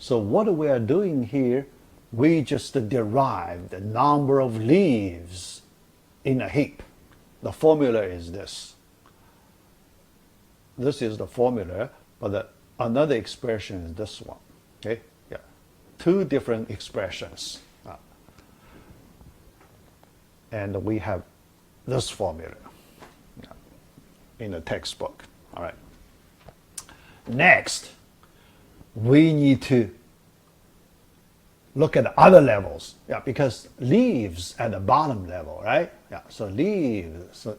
So what we are doing here, we just derive the number of leaves in a heap. The formula is this. This is the formula, but another expression is this one. Okay, yeah, two different expressions, and we have this formula in the textbook. All right. Next, we need to look at other levels, because leaves at the bottom level, right? Yeah, so leaves. So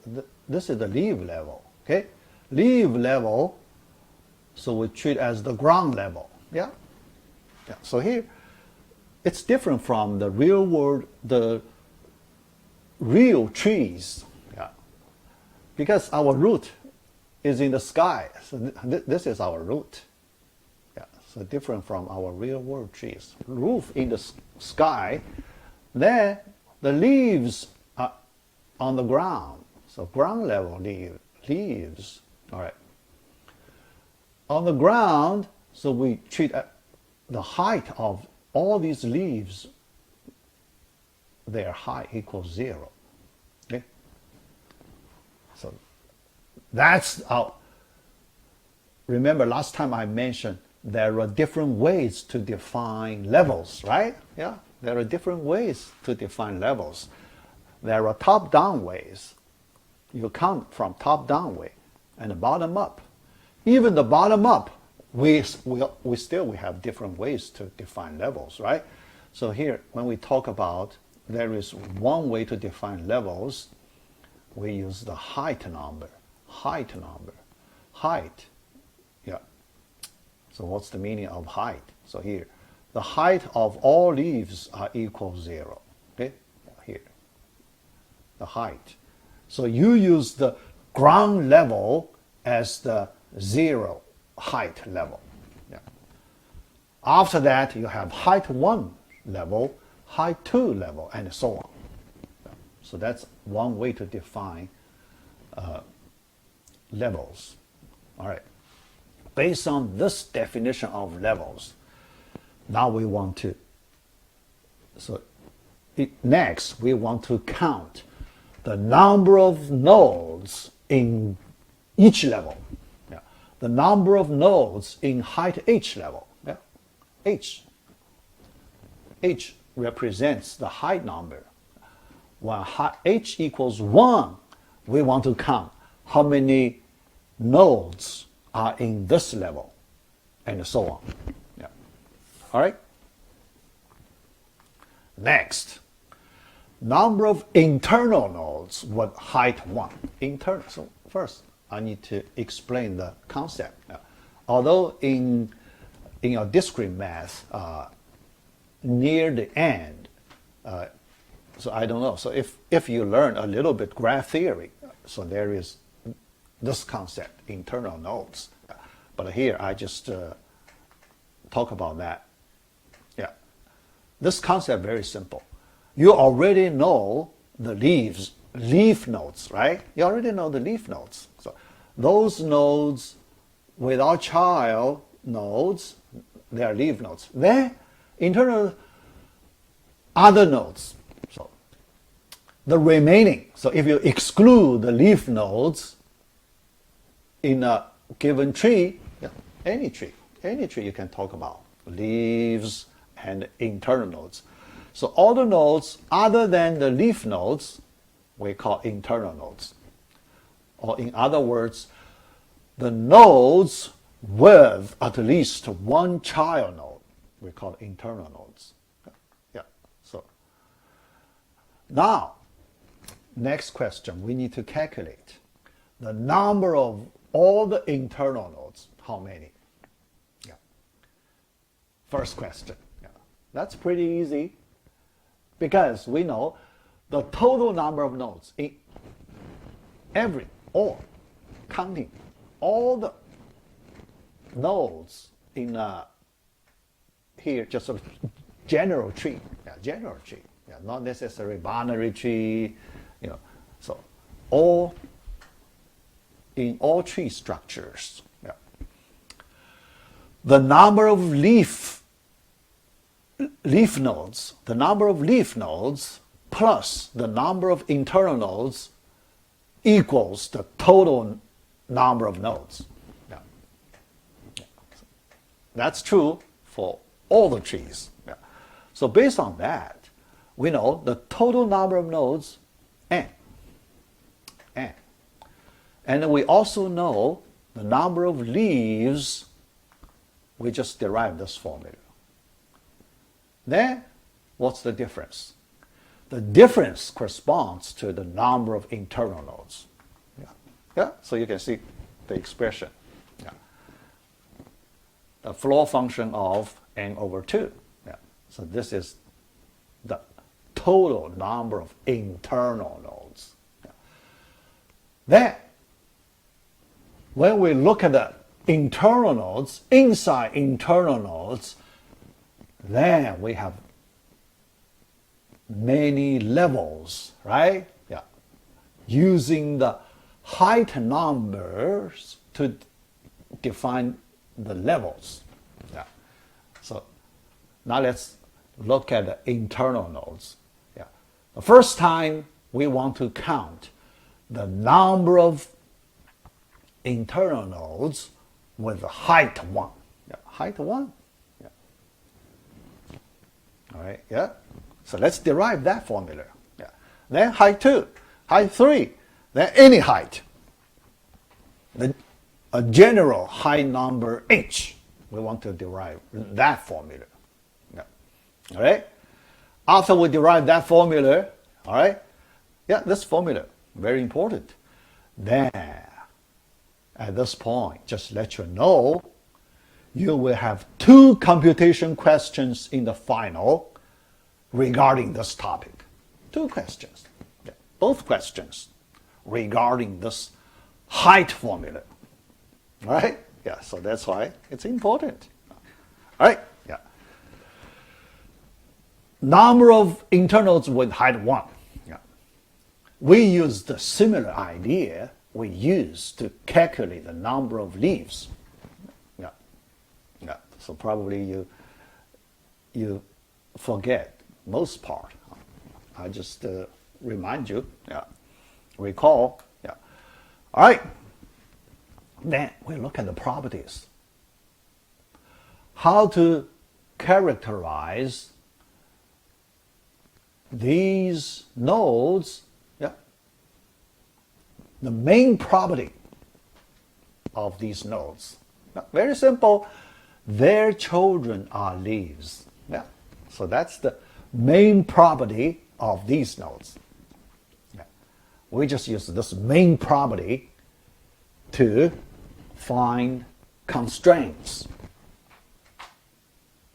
this is the leaf level. Okay, leaf level. So we treat as the ground level. Yeah. So here, it's different from the real world, the real trees. Yeah, because our root is in the sky. So this is our root. Yeah, so different from our real world trees. Roof in the sky, then the leaves are on the ground. So ground level leaves. All right. On the ground, so we treat the height of all these leaves, their height equals 0. Okay? So that's our, remember last time I mentioned there are different ways to define levels, right? Yeah, there are different ways to define levels. There are top-down ways. You count from top-down way and bottom up. Even the bottom up, we still have different ways to define levels, right? So here, when we talk about there is one way to define levels, we use the height number. Height. Yeah. So what's the meaning of height? So here, the height of all leaves are equal 0. Okay? Here, the height. So you use the ground level as the 0 height level. Yeah. After that, you have height 1 level, height 2 level, and so on. Yeah. So that's one way to define levels. All right. Based on this definition of levels, now we want to, next we want to count the number of nodes in each level. Yeah. The number of nodes in height h level. Yeah. H represents the height number. When h equals 1, we want to count how many nodes are in this level, and so on. Yeah. All right. Next, number of internal nodes with height 1. Internal. So first, I need to explain the concept. Although in your discrete math, near the end, so I don't know. So if you learn a little bit graph theory, so there is this concept, internal nodes. But here I just talk about that. Yeah, this concept very simple. You already know the leaf nodes, right? You already know the leaf nodes. So those nodes without child nodes, they are leaf nodes. Then internal other nodes. So the remaining, so if you exclude the leaf nodes in a given tree, yeah, any tree you can talk about, leaves and internal nodes. So all the nodes other than the leaf nodes, we call internal nodes. Or in other words, the nodes with at least one child node, we call internal nodes. Yeah. So now, next question, we need to calculate the number of all the internal nodes. How many? Yeah. First question. Yeah. That's pretty easy, because we know the total number of nodes in counting all the nodes in here, just a general tree. Yeah, general tree. Yeah, not necessarily binary tree. You know, so in all tree structures, yeah, the number of leaf leaf nodes, the number of leaf nodes plus the number of internal nodes equals the total number of nodes. Yeah. That's true for all the trees. Yeah. So based on that, we know the total number of nodes, n. And we also know the number of leaves. We just derived this formula. Then, what's the difference? The difference corresponds to the number of internal nodes. Yeah. So you can see the expression. Yeah. The floor function of n over 2. Yeah. So this is the total number of internal nodes. Yeah. Then, when we look at the internal nodes, inside internal nodes, then we have many levels, right? Yeah. Using the height numbers to define the levels. Yeah. So now let's look at the internal nodes. Yeah. The first time we want to count the number of internal nodes with height 1. Yeah. Height 1. Yeah. All right. Yeah. So let's derive that formula. Yeah. Then height 2, height 3, then any height. A general height number h. We want to derive that formula. Yeah. All right. After we derive that formula, all right. Yeah, this formula very important. Then at this point, just let you know, you will have 2 computation questions in the final regarding this topic. 2 questions. Yeah. Both questions regarding this height formula. All right? Yeah, so that's why it's important. All right? Yeah. Number of internals with height 1. Yeah. We used a similar idea we use to calculate the number of leaves. Yeah. Yeah. So probably you forget most part. I just remind you. Yeah. Recall. Yeah. All right. Then we look at the properties. How to characterize these nodes. Yeah. The main property of these nodes. Yeah. Very simple. Their children are leaves. Yeah. So that's the main property of these nodes. Yeah. We just use this main property to find constraints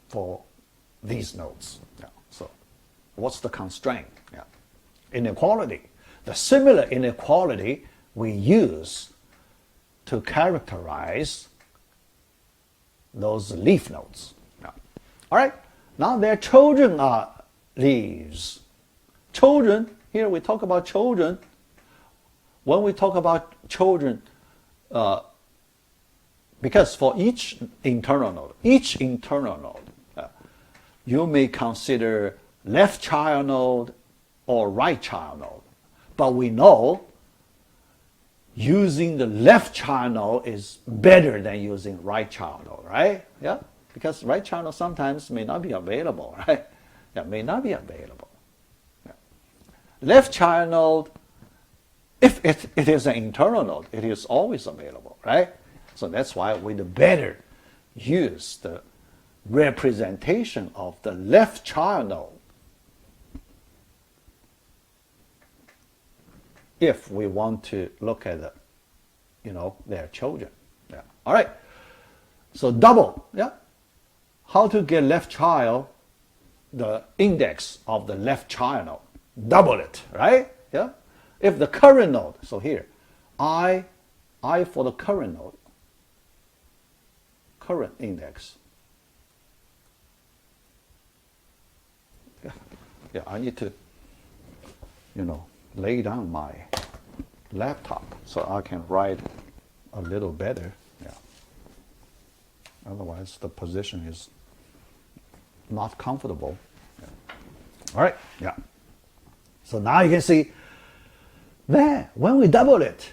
for these nodes. Yeah. So what's the constraint? Yeah. Inequality. The similar inequality we use to characterize those leaf nodes. Yeah. All right. Now their children are leaves. Children, here we talk about children. When we talk about children, because for each internal node, you may consider left child node or right child node. But we know using the left child node is better than using right child node, right? Yeah, because right child node sometimes may not be available, right? Yeah, may not be available. Yeah. Left child node, if it is an internal node, it is always available, right? So that's why we'd better use the representation of the left child node if we want to look at their children. Yeah. All right. So double. Yeah. How to get left child, the index of the left child node? Double it, right? Yeah. If the current node, so here, I for the current node, current index. Yeah, I need to, lay down my laptop so I can write a little better. Yeah. Otherwise, the position is not comfortable. Yeah. All right, yeah. So now you can see, then when we double it,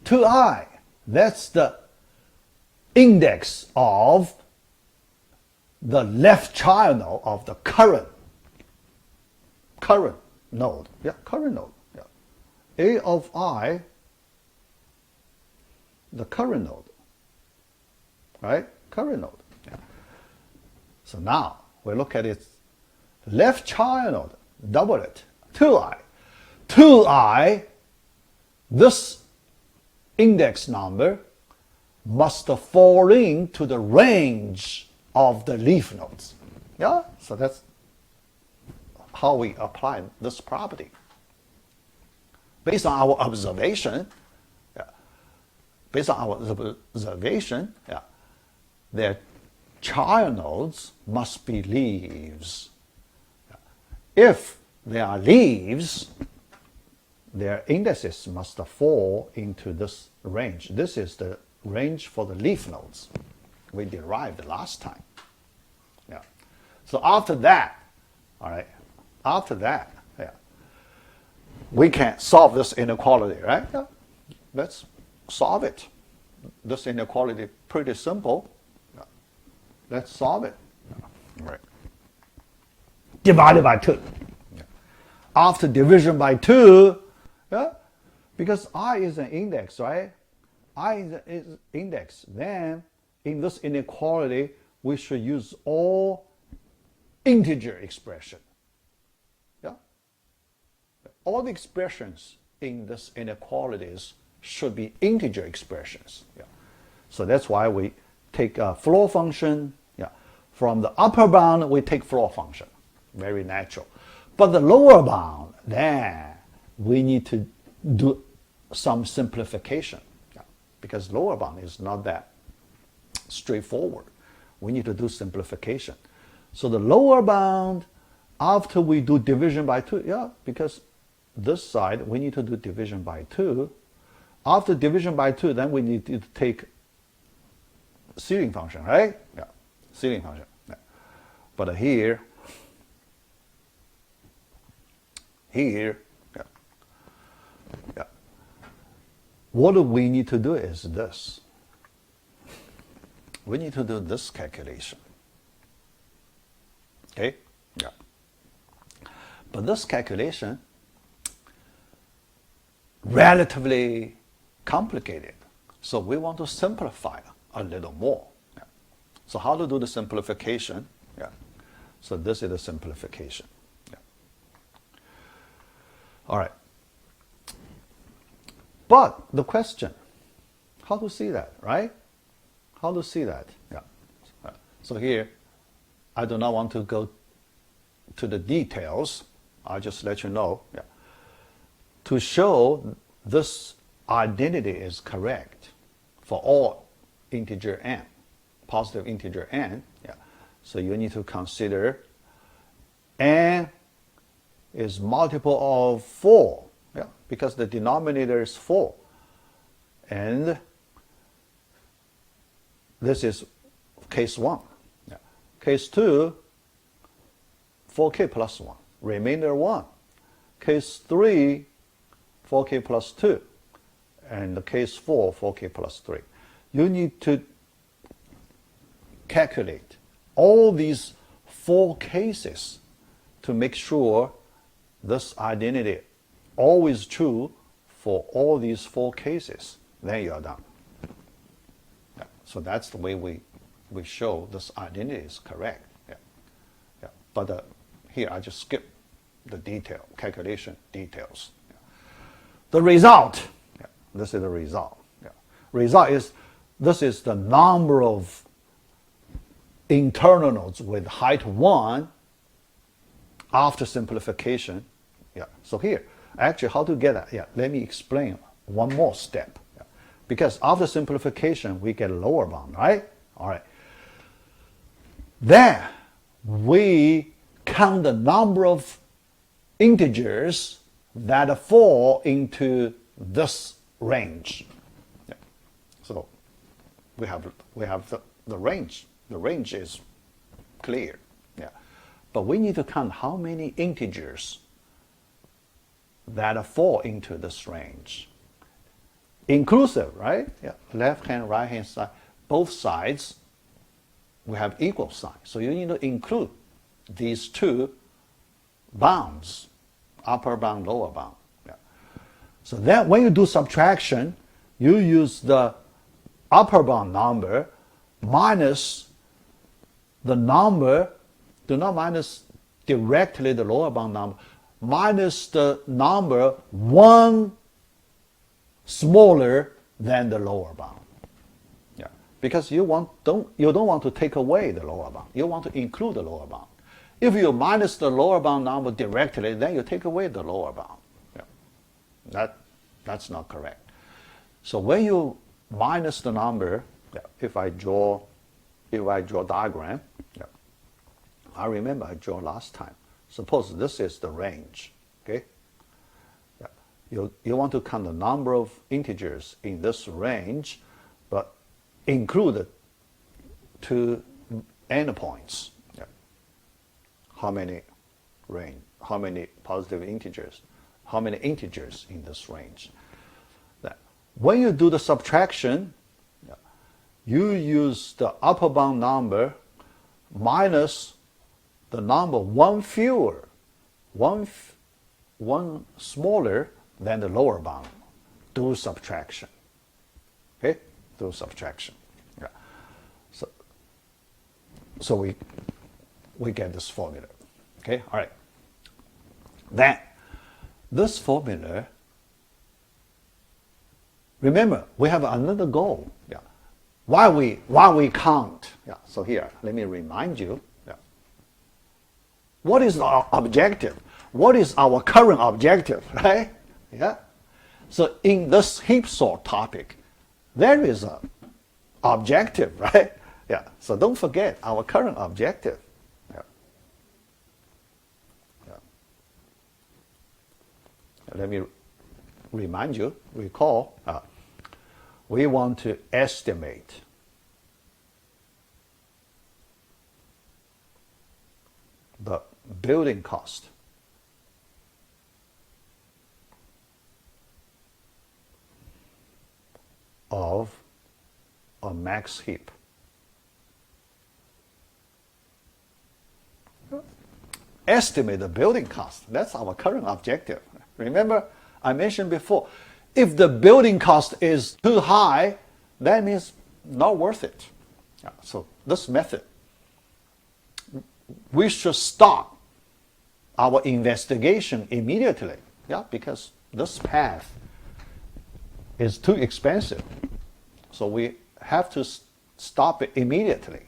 2i, that's the index of the left child node of the current node. Yeah, current node. Yeah. A of I, the current node. Right? Current node. Yeah. So now we look at its left child node, double it, 2i. 2i, this index number must fall into the range of the leaf nodes. Yeah, so that's how we apply this property. Based on our observation, yeah, yeah, their child nodes must be leaves. If they are leaves, their indices must fall into this range. This is the range for the leaf nodes we derived last time. Yeah. So after that, all right, yeah, we can solve this inequality, right? Yeah. Let's solve it. This inequality pretty simple. Yeah. Let's solve it. Yeah. Right. Divided by 2. Yeah. After division by 2, yeah, because I is an index, right? I is an index. Then in this inequality, we should use all integer expression. Yeah? All the expressions in this inequalities should be integer expressions. Yeah. So that's why we take a floor function. Yeah. From the upper bound, we take floor function. Very natural. But the lower bound, then we need to do some simplification. Yeah. Because lower bound is not that straightforward. We need to do simplification. So the lower bound, after we do division by 2, yeah, because this side we need to do division by 2. After division by 2, then we need to take ceiling function, right? Yeah, ceiling function. Yeah. But here, yeah, yeah. What we need to do is this. We need to do this calculation. Okay? Yeah. But this calculation relatively complicated. So we want to simplify a little more. Yeah. So how to do the simplification? Yeah. So this is the simplification. Yeah. All right. But the question, how to see that, right? How to see that? Yeah. So here, I do not want to go to the details. I'll just let you know. Yeah. To show this identity is correct for all integer n, positive integer n. Yeah. So you need to consider n is multiple of 4. Yeah, because the denominator is 4. And this is case 1. Yeah. Case 2, 4k plus 1. Remainder 1. Case 3, 4k plus 2. And the case 4, 4k plus 3. You need to calculate all these 4 cases to make sure this identity always true for all these 4 cases. Then you are done. Yeah. So that's the way we show this identity is correct. Yeah. Yeah. But here I just skip the detail, calculation details. Yeah. The result, yeah, this is the result. Yeah. Result is, this is the number of internal nodes with height 1 after simplification. Yeah. So here, actually, how to get that? Yeah, let me explain one more step. Yeah. Because after simplification, we get lower bound, right? All right. Then we count the number of integers that fall into this range. Yeah. So we have the range. The range is clear. Yeah. but we need to count how many integers that fall into this range. Inclusive, right? Yeah. Left hand, right hand side, both sides, we have equal sign. So you need to include these two bounds, upper bound, lower bound. Yeah. So then when you do subtraction, you use the upper bound number minus the number, do not minus directly the lower bound number, minus the number one smaller than the lower bound. Yeah. Because you don't want to take away the lower bound. You want to include the lower bound. If you minus the lower bound number directly, then you take away the lower bound. Yeah. That's not correct. So when you minus the number, yeah, if I draw diagram, yeah, I remember I drew last time. Suppose this is the range, okay? Yeah. You want to count the number of integers in this range, but include the two endpoints. Yeah. How many positive integers? How many integers in this range? That when you do the subtraction, yeah, you use the upper bound number minus the number one fewer, one smaller than the lower bound. Do subtraction. Okay? Do subtraction. Yeah. So we get this formula. Okay? All right. Then this formula, remember, we have another goal. Yeah. Why we count. Yeah. So here, let me remind you. Yeah. What is our objective? What is our current objective, right? Yeah. So in this Heapsort topic, there is an objective, right? Yeah. So don't forget our current objective. Yeah. Yeah. Let me remind you, recall, we want to estimate the building cost of a max heap. Estimate the building cost. That's our current objective. Remember, I mentioned before, if the building cost is too high, that means not worth it. Yeah, so this method, we should stop our investigation immediately. Yeah, because this path is too expensive. So we have to stop it immediately.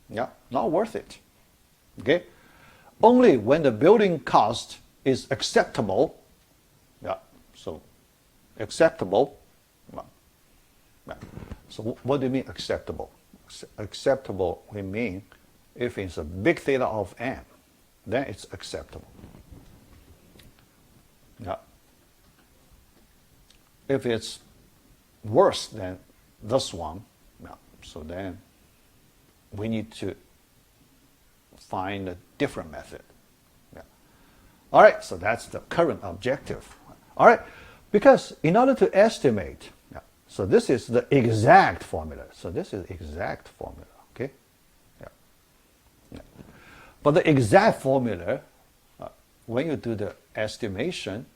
Yeah, not worth it. Okay? Only when the building cost is acceptable, yeah, so acceptable. Yeah. So what do you mean acceptable? Acceptable, we mean if it's a big theta of n, then it's acceptable. Yeah. If it's worse than this one, yeah, so then we need to find a different method. Yeah. All right, so that's the current objective. All right, because in order to estimate, yeah, so this is the exact formula. So this is exact formula, okay? Yeah. Yeah. But the exact formula, when you do the estimation,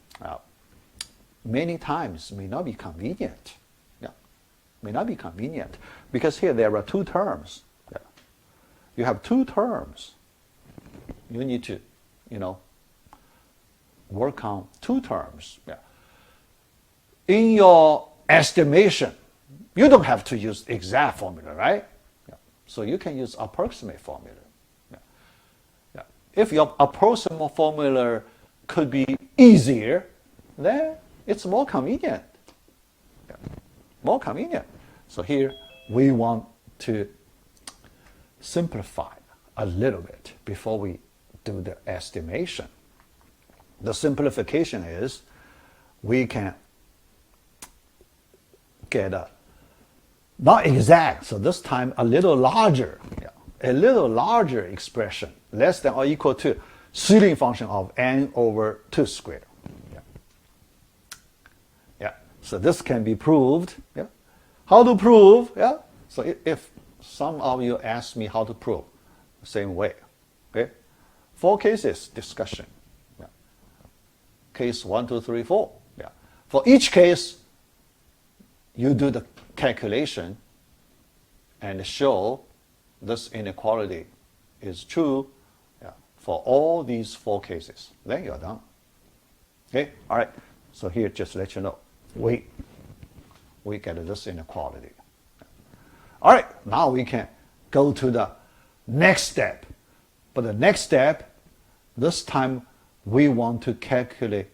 many times may not be convenient. Yeah. May not be convenient because here there are two terms. Yeah. You have two terms. You need to, work on two terms. Yeah. In your estimation, you don't have to use exact formula, right? Yeah. So you can use approximate formula. Yeah. Yeah. If your approximate formula could be easier, then it's more convenient. Yeah. More convenient. So here we want to simplify a little bit before we do the estimation. The simplification is we can get a, not exact, so this time a little larger a little larger expression, less than or equal to ceiling function of n over 2 squared. Yeah. Yeah. So this can be proved. Yeah. How to prove? Yeah. So if some of you ask me how to prove, same way. Okay. 4 cases discussion. Yeah. Case 1, 2, 3, 4. Yeah. For each case, you do the calculation and show this inequality is true, yeah, for all these 4 cases. Then you're done. Okay, all right. So here, just let you know, we get this inequality. All right, now we can go to the next step. But the next step, this time we want to calculate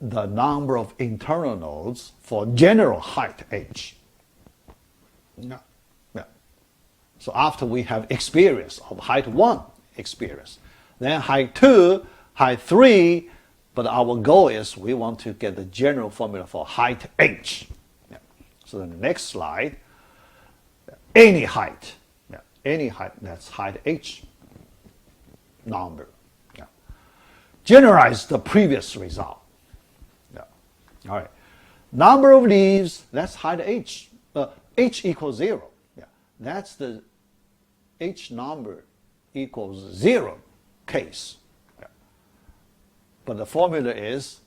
the number of internal nodes for general height h. Yeah. Yeah. So after we have experience of height 1 experience, then height 2, height 3, but our goal is we want to get the general formula for height h. Yeah. So the next slide, any height, yeah, any height, that's height h number. Yeah. Generalize the previous result. Yeah. All right. Number of leaves, that's height h. H equals 0. Yeah. That's the h number equals 0 case. Yeah. But the formula is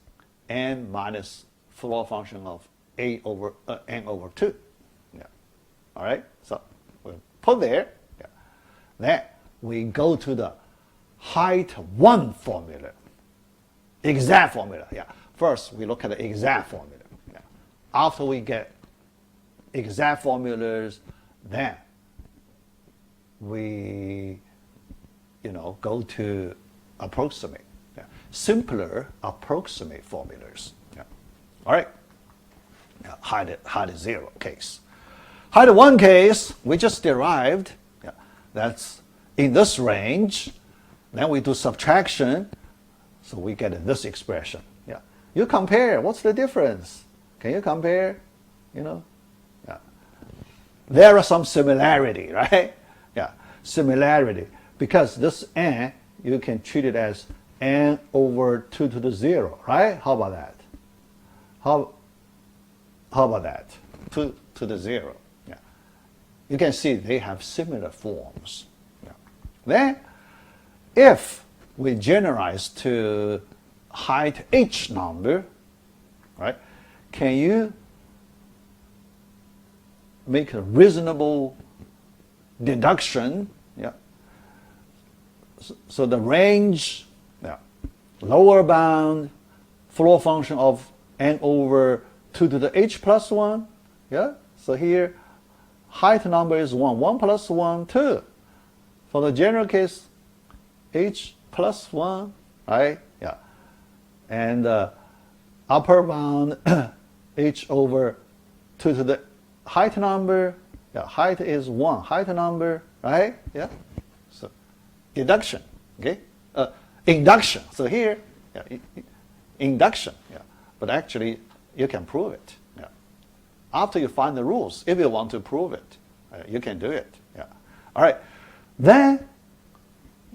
n minus floor function of n over 2. Yeah. All right. So we'll put there. Yeah. Then we go to the height 1 formula. Exact formula. Yeah. First we look at the exact formula. Yeah. After we get exact formulas, then we go to approximate, yeah, simpler approximate formulas. Yeah. All right. Yeah. Height 0 case. Height 1 case we just derived. Yeah. That's in this range. Then we do subtraction, so we get this expression. Yeah. You compare. What's the difference? Can you compare? There are some similarity, right? Yeah, similarity. Because this n, you can treat it as n over 2 to the 0, right? How about that? How about that? 2 to the 0. Yeah. You can see they have similar forms. Yeah. Then, if we generalize to height h number, right? Can you make a reasonable deduction? Yeah. So the range, yeah, lower bound, floor function of n over 2 to the h plus 1. Yeah. So here, height number is 1. 1 plus 1, 2. For the general case, h plus 1, right? Yeah. And upper bound, h over 2 to the height number, yeah, height is 1, height number, right? Yeah. So deduction, okay? Induction. So here, yeah, induction, yeah. But actually, you can prove it. Yeah. After you find the rules, if you want to prove it, you can do it. Yeah. All right. Then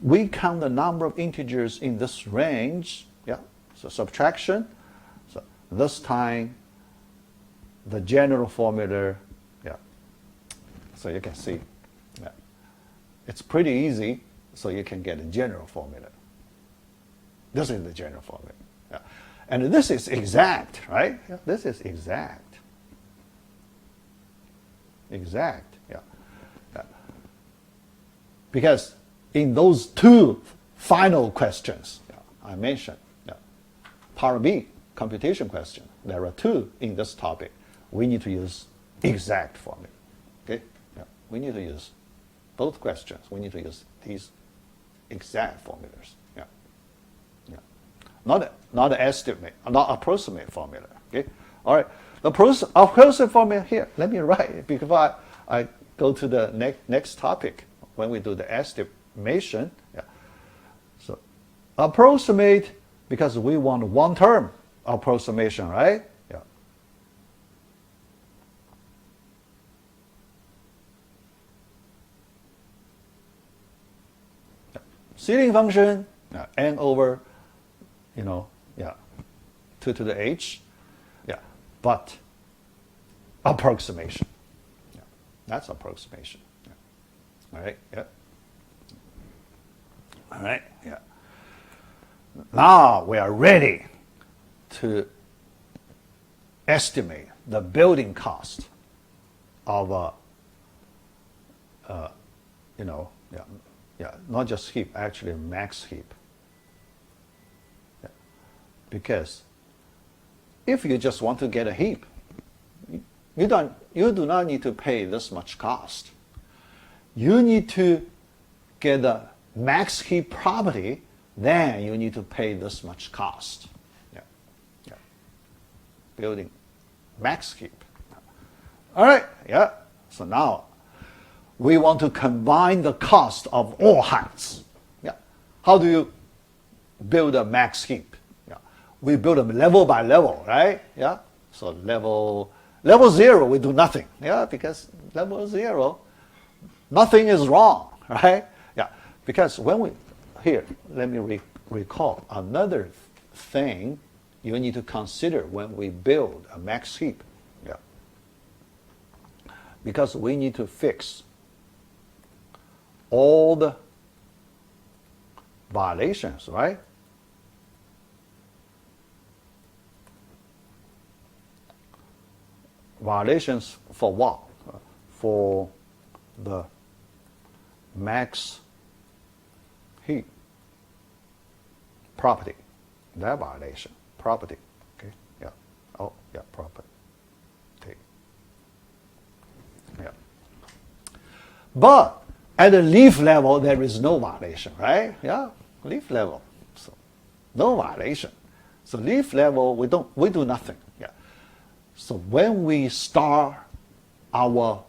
we count the number of integers in this range. Yeah. So subtraction. So this time, the general formula, yeah. So you can see, yeah. It's pretty easy, so you can get a general formula. This is the general formula. Yeah. And this is exact, right? Yeah. This is exact. Exact, yeah. Yeah. Because in those 2 final questions, yeah, I mentioned, yeah, part B, computation question, there are 2 in this topic. We need to use exact formula. Okay? Yeah. We need to use both questions. We need to use these exact formulas. Yeah. Yeah. Not estimate, not approximate formula. Okay? All right. The approximate formula here, let me write it because I go to the next topic when we do the estimation. Yeah. So approximate, because we want one term approximation, right? Seeding function, n over, 2 to the h, but approximation. That's approximation. All right, All right, Now we are ready to estimate the building cost of not just heap, actually max heap. Because if you just want to get a heap, you do not need to pay this much cost. You need to get the max heap property, then you need to pay this much cost. Building max heap. All right, So now we want to combine the cost of all heights. How do you build a max heap? We build them level by level, right? So level 0, we do nothing. Because level 0, nothing is wrong, right? Because when we, here, let me recall another thing you need to consider when we build a max heap. Because we need to fix all the violations, right? Violations for what? For the max heap property. That violation. Property. Okay? Property. But at the leaf level, there is no violation, right? Leaf level. So no violation. So leaf level, we do nothing. So when we start our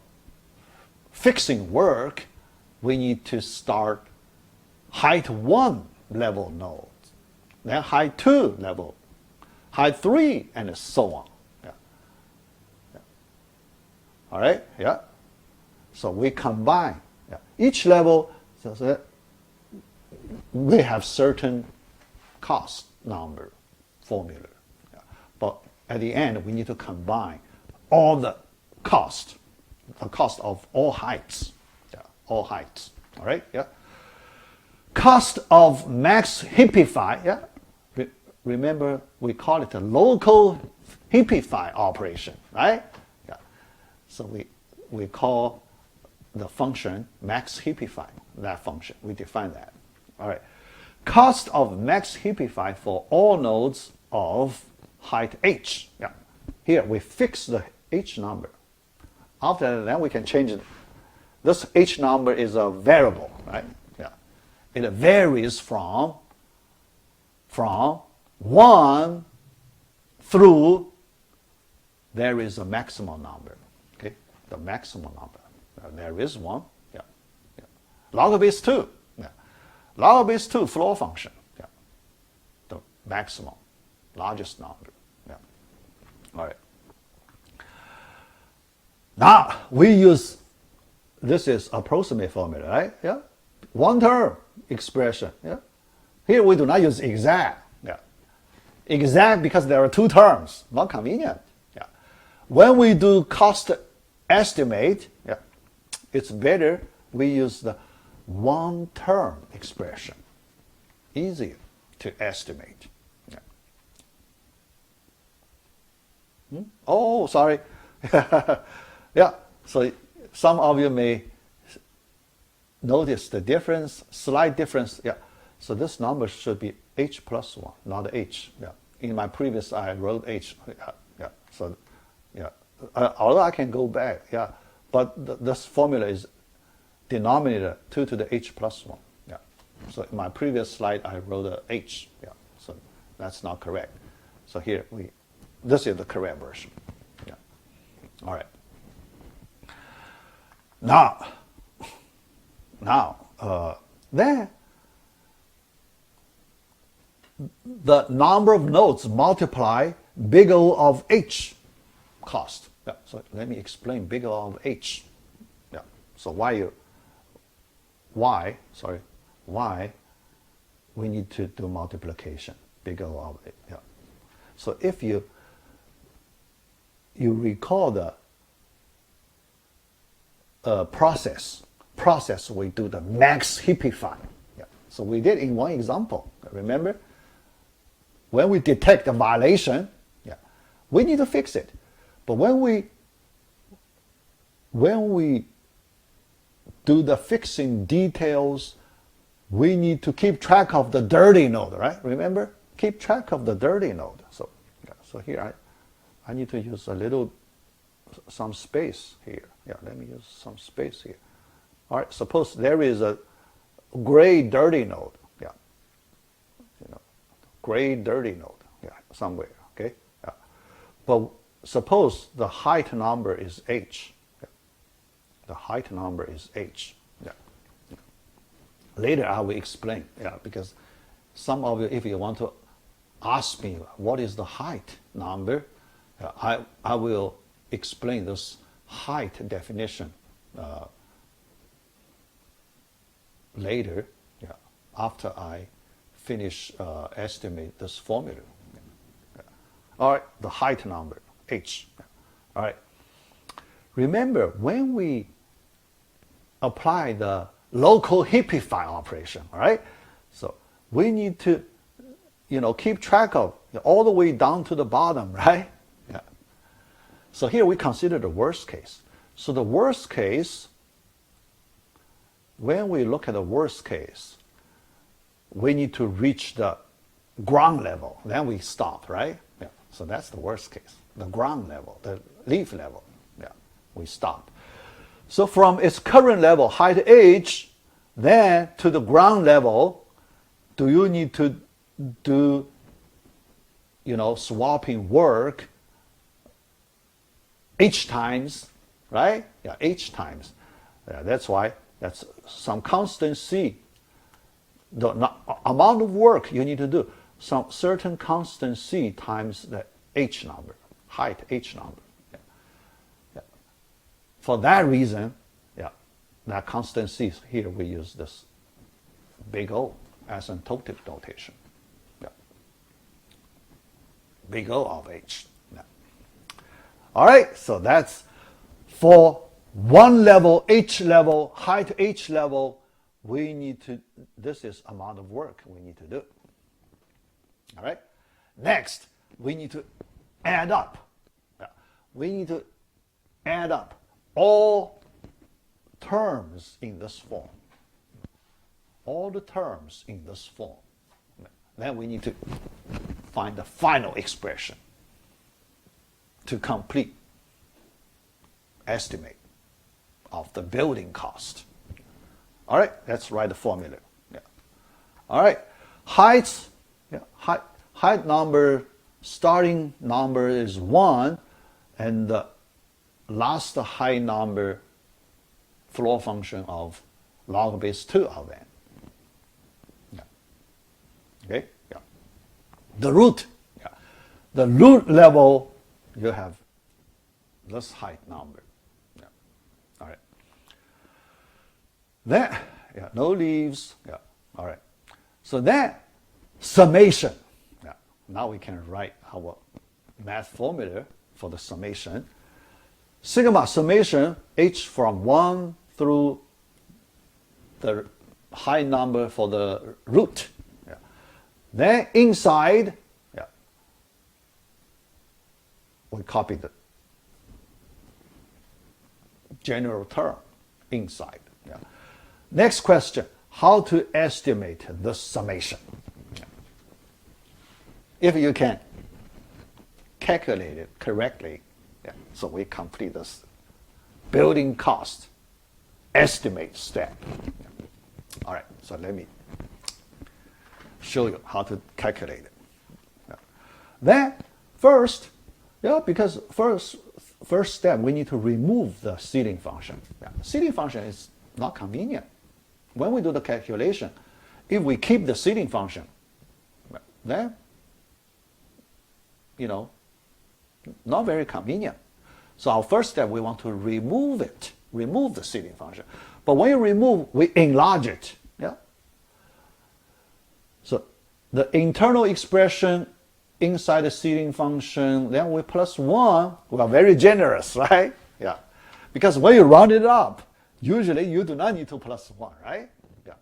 fixing work, we need to start height 1 level node, then height 2 level, height 3, and so on. All right? So we combine each level, so that we have certain cost number formula. But at the end, we need to combine all the cost of all heights. All heights. All right? Cost of max heapify. Remember, we call it a local heapify operation, right? So we call the function max heapify, that function. We define that. All right. Cost of max heapify for all nodes of height h. Here we fix the h number. After that, we can change it. This h number is a variable, right? It varies from 1 through there is a maximum number. Okay, the maximum number. There is one. Log of base 2. Log of base 2 floor function. The maximum, largest number. All right. Now we use, this is approximate formula, right? One term expression. Here we do not use exact. Exact because there are 2 terms, not convenient. When we do cost estimate, it's better we use the 1 term expression. Easier to estimate. Oh, sorry. So some of you may notice the difference, slight difference. So this number should be h plus 1, not h. In my previous, I wrote h. So although I can go back. But this formula is denominator 2 to the h plus 1. So in my previous slide, I wrote a h. So that's not correct. So here this is the correct version. All right. Then the number of nodes multiply big O of h cost. So let me explain big O of h. So why we need to do multiplication, big O of it. Yeah. So if you recall the process, we do the max heapify. Yeah. So we did in one example. Remember, when we detect a violation, yeah, we need to fix it. But when we do the fixing details, we need to keep track of the dirty node, right? Remember, keep track of the dirty node. So, yeah, so here I need to use some space here. Yeah, let me use some space here. All right, suppose there is a gray dirty node. Yeah, gray dirty node. Yeah, somewhere. Okay. Yeah. But suppose the height number is h. Yeah. The height number is h. Yeah. Later I will explain. Yeah, because some of you, if you want to ask me what is the height number, I will explain this height definition later, yeah, after I finish estimate this formula. Yeah. All right, the height number, h. Yeah. All right. Remember, when we apply the local heapify operation, all right, so we need to, keep track of all the way down to the bottom, right? Yeah. So here we consider the worst case. So the worst case, when we look at the worst case, we need to reach the ground level. Then we stop, right? Yeah. So that's the worst case. The ground level, the leaf level. Yeah. We stop. So from its current level, height h, then to the ground level, do you need to do, swapping work h times, right? Yeah, h times. Yeah, that's why that's some constant c. The amount of work you need to do, some certain constant c times the h number, height h number. Yeah. Yeah. For that reason, yeah, that constant c, here we use this big O asymptotic notation. Yeah. Big O of h. Yeah. All right, so that's for one level, h level, height h level, we need to, this is amount of work we need to do. All right? Next, we need to add up. Yeah. We need to add up all terms in this form. All the terms in this form. Then we need to find the final expression to complete estimate of the building cost. All right, let's write the formula. Yeah. All right, heights, yeah, height number, starting number is 1, and the last height number, floor function of log base 2 of n. Yeah. Okay, yeah. The root, yeah. The root level, you have this height number. Then, yeah, no leaves. Yeah, all right. So then, summation. Yeah, now we can write our math formula for the summation. Sigma summation h from 1 through the high number for the root. Yeah. Then inside, yeah, we copy the general term inside. Yeah. Next question, how to estimate the summation? If you can calculate it correctly, yeah, so we complete this building cost estimate step. Yeah. All right, so let me show you how to calculate it. Yeah. Then first, yeah, because first step, we need to remove the ceiling function. Yeah. Ceiling function is not convenient. When we do the calculation, if we keep the ceiling function, then, not very convenient. So our first step, we want to remove it, remove the ceiling function. But when you remove, we enlarge it. Yeah. So the internal expression inside the seeding function, then we plus 1, we are very generous, right? Yeah. Because when you round it up, usually you do not need to plus 1, right? Yeah.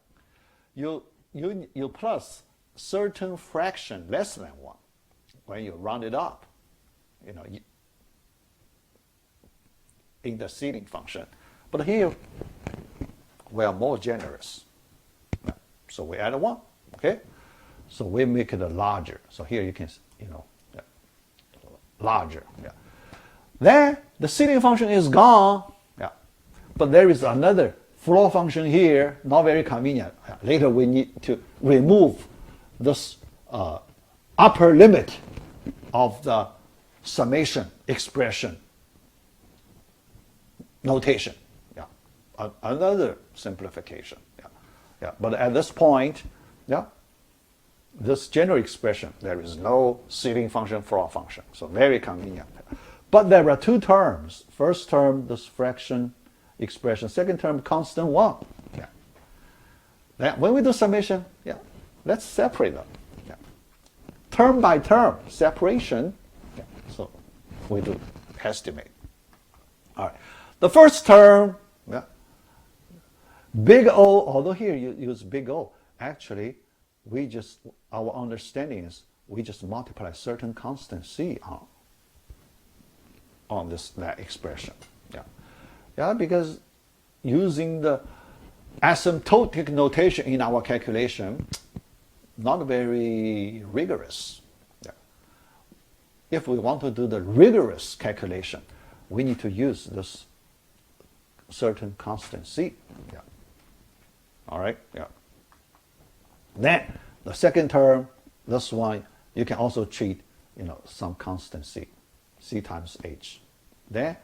You plus certain fraction less than 1 when you round it up, in the seeding function. But here, we are more generous. Yeah. So we add 1, okay? So we make it larger. So here you can, yeah, larger. Yeah. Then the seeding function is gone. Yeah. But there is another floor function here, not very convenient. Yeah. Later we need to remove this upper limit of the summation expression notation. Yeah. Another simplification. Yeah. Yeah. But at this point, yeah, this general expression, there is no seeding function, floor function. So very convenient. But there are two terms. First term, this fraction expression. Second term, constant 1. Yeah. Then when we do summation, yeah, let's separate them. Yeah. Term by term, separation. Yeah. So we do estimate. All right. The first term, yeah, big O, although here you use big O, actually, our understanding is we just multiply certain constant C on that expression. Yeah. Yeah, because using the asymptotic notation in our calculation, not very rigorous. Yeah. If we want to do the rigorous calculation, we need to use this certain constant C. Yeah. All right. Yeah. Then the second term, this one, you can also treat, some constant C times H. Then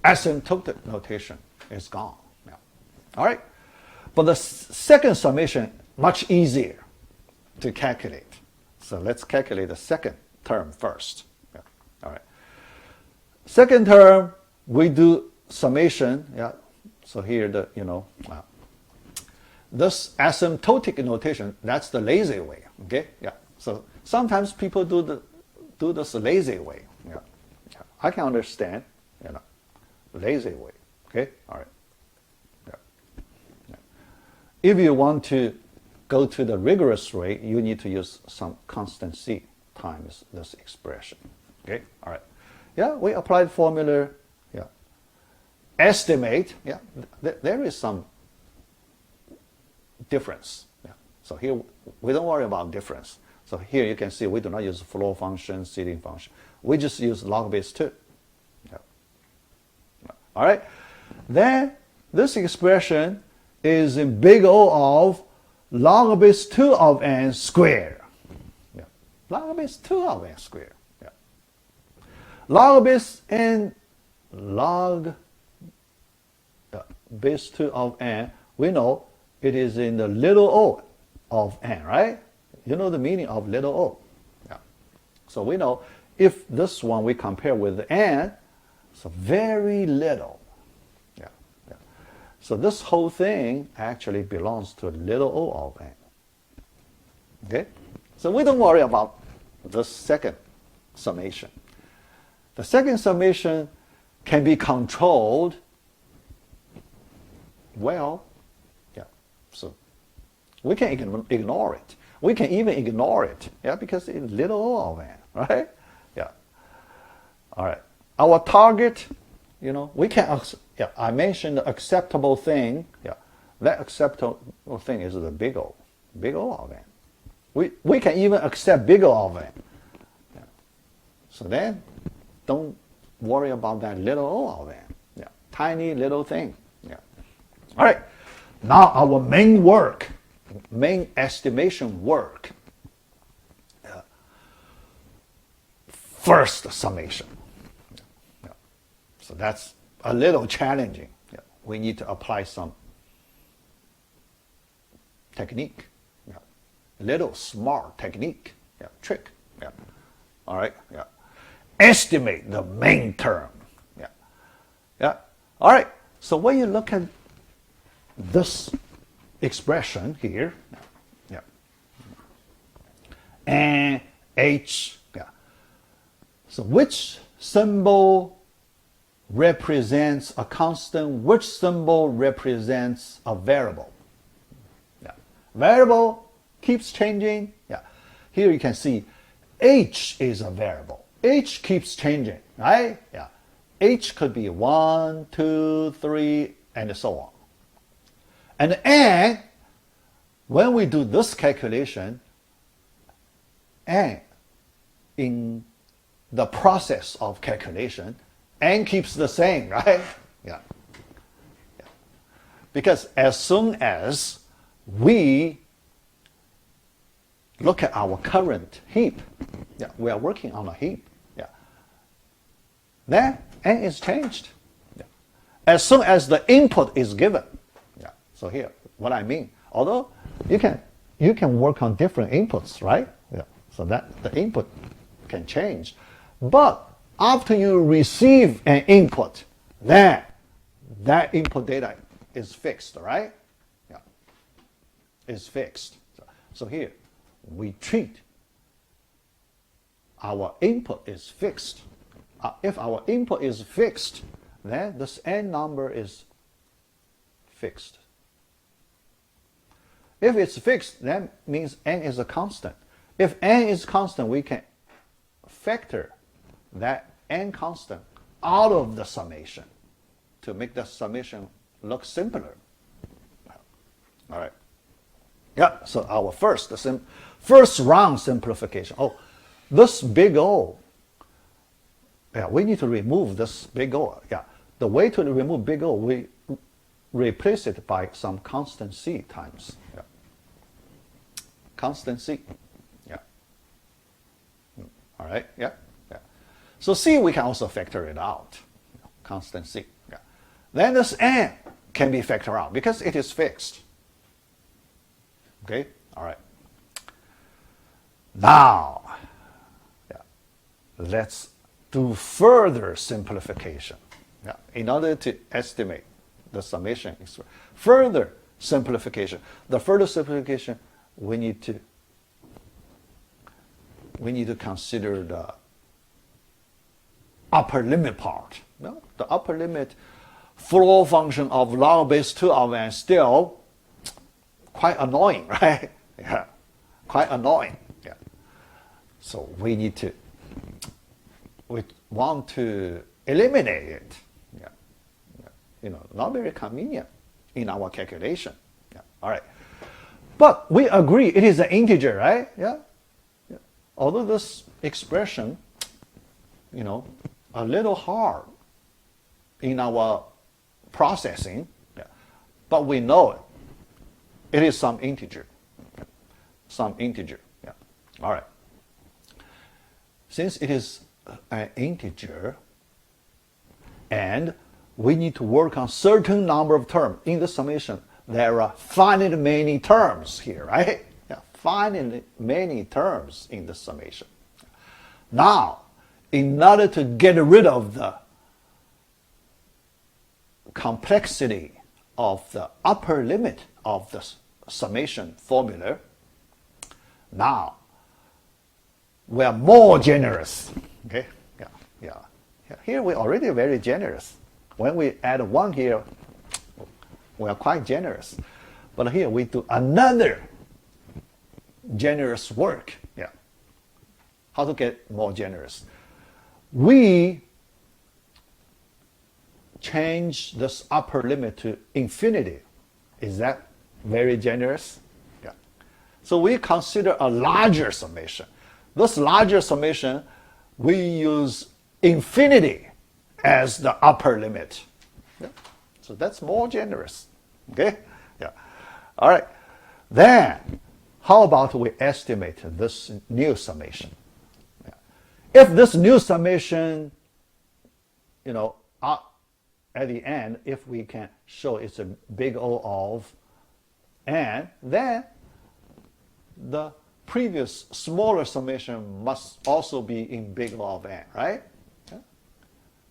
asymptotic notation is gone. Yeah. All right. But the second summation, much easier to calculate. So let's calculate the second term first. Yeah. All right. Second term, we do summation. Yeah. So here this asymptotic notation, that's the lazy way. Okay. Yeah. So sometimes people do this lazy way. Yeah. Yeah. I can understand. Lazy way. Okay. All right. Yeah. Yeah. If you want to go to the rigorous way, you need to use some constant C times this expression. Okay. All right. Yeah. We applied formula. Yeah. Estimate. Yeah. There is some difference. Yeah. So here we don't worry about difference. So here you can see we do not use floor function, seeding function. We just use log base 2. Yeah. All right. Then this expression is in big O of log base 2 of n squared. Yeah. Log base 2 of n squared. Yeah. Log base n log base 2 of n, we know it is in the little o of n, right? You know the meaning of little o. Yeah. So we know if this one we compare with n, so very little. Yeah. Yeah. So this whole thing actually belongs to little o of n. Okay? So we don't worry about the second summation. The second summation can be controlled well. Yeah. So we can ignore it. We can even ignore it, yeah, because it's little o of n, right? Yeah. All right. Our target, we can, yeah, I mentioned the acceptable thing. Yeah. That acceptable thing is the big O of n. We can even accept big O of n. Yeah. So then, don't worry about that little o of n. Yeah. Tiny little thing. Yeah. All right. Now our main estimation work. First summation. Yeah. So that's a little challenging. Yeah. We need to apply some technique. Yeah. Little smart technique. Yeah. Trick. Yeah. All right. Yeah. Estimate the main term. Yeah. Yeah. All right. So when you look at this expression here, yeah, N, H. Yeah. So which symbol represents a constant? Which symbol represents a variable? Yeah. Variable keeps changing. Yeah. Here you can see H is a variable. H keeps changing, right? Yeah. H could be 1, 2, 3, and so on. And N, when we do this calculation, N, in the process of calculation, N keeps the same, right? Yeah. Yeah. Because as soon as we look at our current heap, yeah, we are working on a heap, yeah, then N is changed. Yeah. As soon as the input is given. Yeah. So here, what I mean, although you can work on different inputs, right? Yeah. So that the input can change. But after you receive an input, then that input data is fixed, right? Yeah. Is fixed. So here, we treat our input is fixed. If our input is fixed, then this N number is fixed. If it's fixed, that means N is a constant. If N is constant, we can factor that N constant out of the summation to make the summation look simpler. All right. Yeah, so our first round simplification. Oh, this big O. Yeah, we need to remove this big O. Yeah, the way to remove big O, we replace it by some constant C times. Yeah. Constant C. Yeah. All right. Yeah. Yeah. So C we can also factor it out. Constant C. Yeah. Then this N can be factored out because it is fixed. Okay. All right. Now, yeah, let's do further simplification. Yeah, in order to estimate the summation, further simplification. The further simplification, we need to consider the upper limit part. No? The upper limit floor function of log base 2 of n still quite annoying, right? Yeah, quite annoying. Yeah. So we want to eliminate it. Yeah. Yeah. You know, not very convenient in our calculation. Yeah. All right. But we agree it is an integer, right? Yeah. Yeah. Although this expression, you know, a little hard in our processing, yeah, but we know it. It is some integer. Yeah. Some integer. Yeah. All right. Since it is an integer, and we need to work on certain number of terms in the summation, there are finite many terms here, right? Yeah, finite many terms in the summation. Now, in order to get rid of the complexity of the upper limit of the summation formula, now we are more generous. Okay? Yeah, yeah. Here we're already very generous. When we add 1 here, we are quite generous. But here we do another generous work. Yeah. How to get more generous? We change this upper limit to infinity. Is that very generous? Yeah. So we consider a larger summation. This larger summation, we use infinity as the upper limit. Yeah. So that's more generous. Okay? Yeah. All right. Then, how about we estimate this new summation? Yeah. If this new summation, you know, at the end, if we can show it's a big O of n, then the previous smaller summation must also be in big O of n, right? Yeah.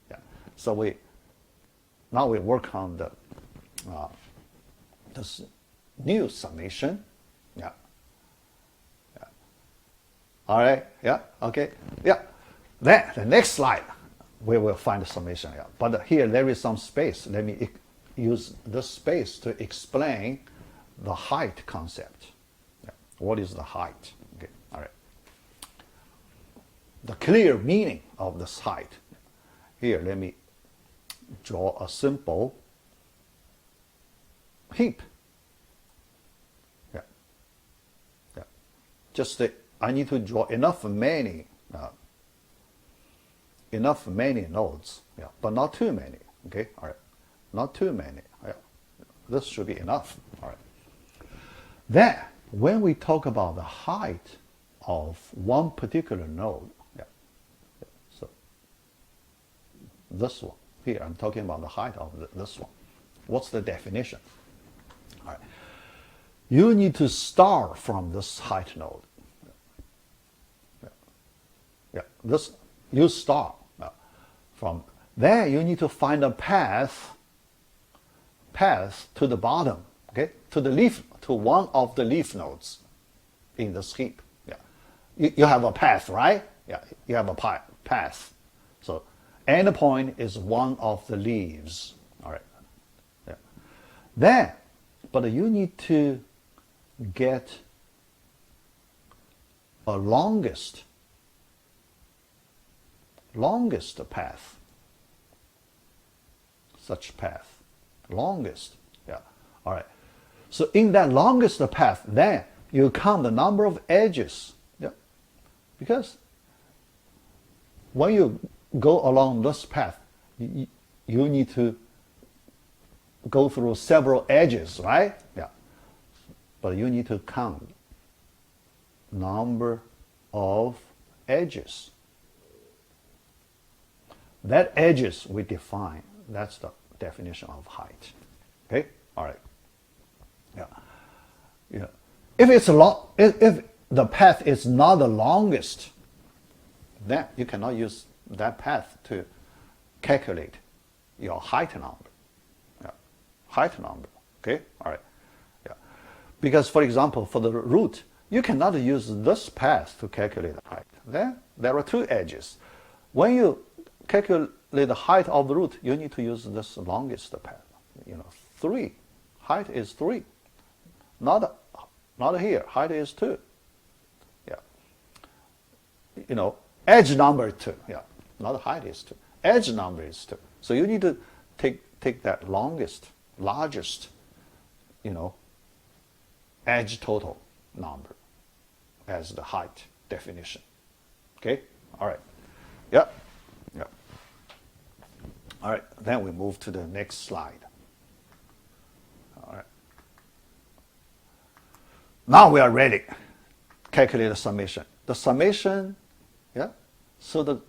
Yeah. So now we work on the this new summation. Yeah. Yeah. All right, yeah, okay, yeah. Then the next slide, we will find the summation. Yeah. But here there is some space. Let me use this space to explain the height concept. Yeah. What is the height? Okay, all right. The clear meaning of this height. Here, let me draw a simple heap. Yeah. Yeah. Just I need to draw enough many nodes. Yeah, but not too many. Okay, all right, not too many. Yeah. This should be enough. All right. Then, when we talk about the height of one particular node, yeah. So this one here, I'm talking about the height of this one. What's the definition? All right. You need to start from this height node. Yeah, this you start from there. You need to find a path to the bottom. Okay, to the leaf, to one of the leaf nodes in this heap. Yeah, you have a path, right? Yeah, you have a path. So endpoint is one of the leaves. All right. Yeah. Then, but you need to get a longest path, such path, longest, yeah, all right. So in that longest path, then you count the number of edges, yeah, because when you go along this path, you need to go through several edges, right? Yeah, but you need to count number of edges. That edges we define. That's the definition of height. Okay, all right. Yeah, yeah. If it's long, if the path is not the longest, then you cannot use that path to calculate your height number. Yeah, height number. Okay, all right. Yeah, because for example, for the root, you cannot use this path to calculate the height. Then there are two edges. When you calculate the height of the root, you need to use this longest path. 3. Height is 3. Not here. Height is 2. Yeah. Edge number 2. Yeah. Not height is 2. Edge number is 2. So you need to take that longest, largest, edge total number as the height definition. Okay. All right. Yeah. Yeah. All right, then we move to the next slide. All right. Now we are ready. Calculate the summation. The summation, yeah. So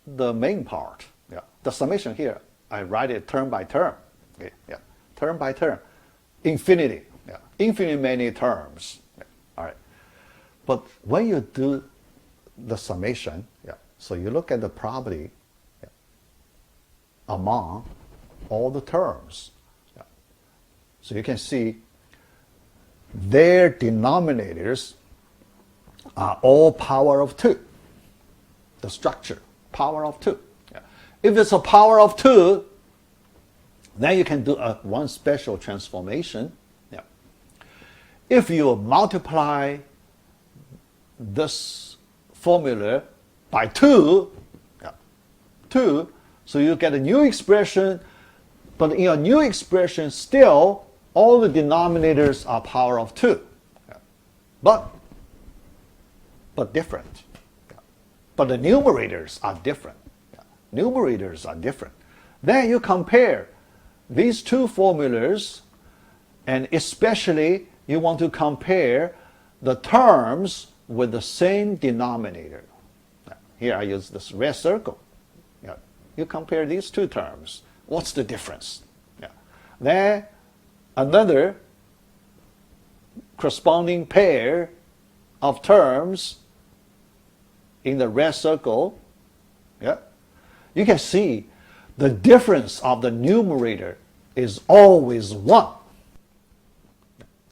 the main part, yeah. The summation here, I write it term by term. Okay, yeah. Term by term. Infinity, yeah. Infinite many terms. Yeah. All right. But when you do the summation, yeah. So you look at the property among all the terms. Yeah. So you can see their denominators are all power of 2. The structure, power of 2. Yeah. If it's a power of 2, then you can do one special transformation. Yeah. If you multiply this formula by 2, yeah, 2, so you get a new expression, but in your new expression, still all the denominators are power of 2, yeah. but different. Yeah. But the numerators are different. Yeah. Numerators are different. Then you compare these two formulas, and especially you want to compare the terms with the same denominator. Yeah. Here I use this red circle. Yeah. You compare these two terms. What's the difference? Yeah. Then another corresponding pair of terms in the red circle. Yeah. You can see the difference of the numerator is always 1.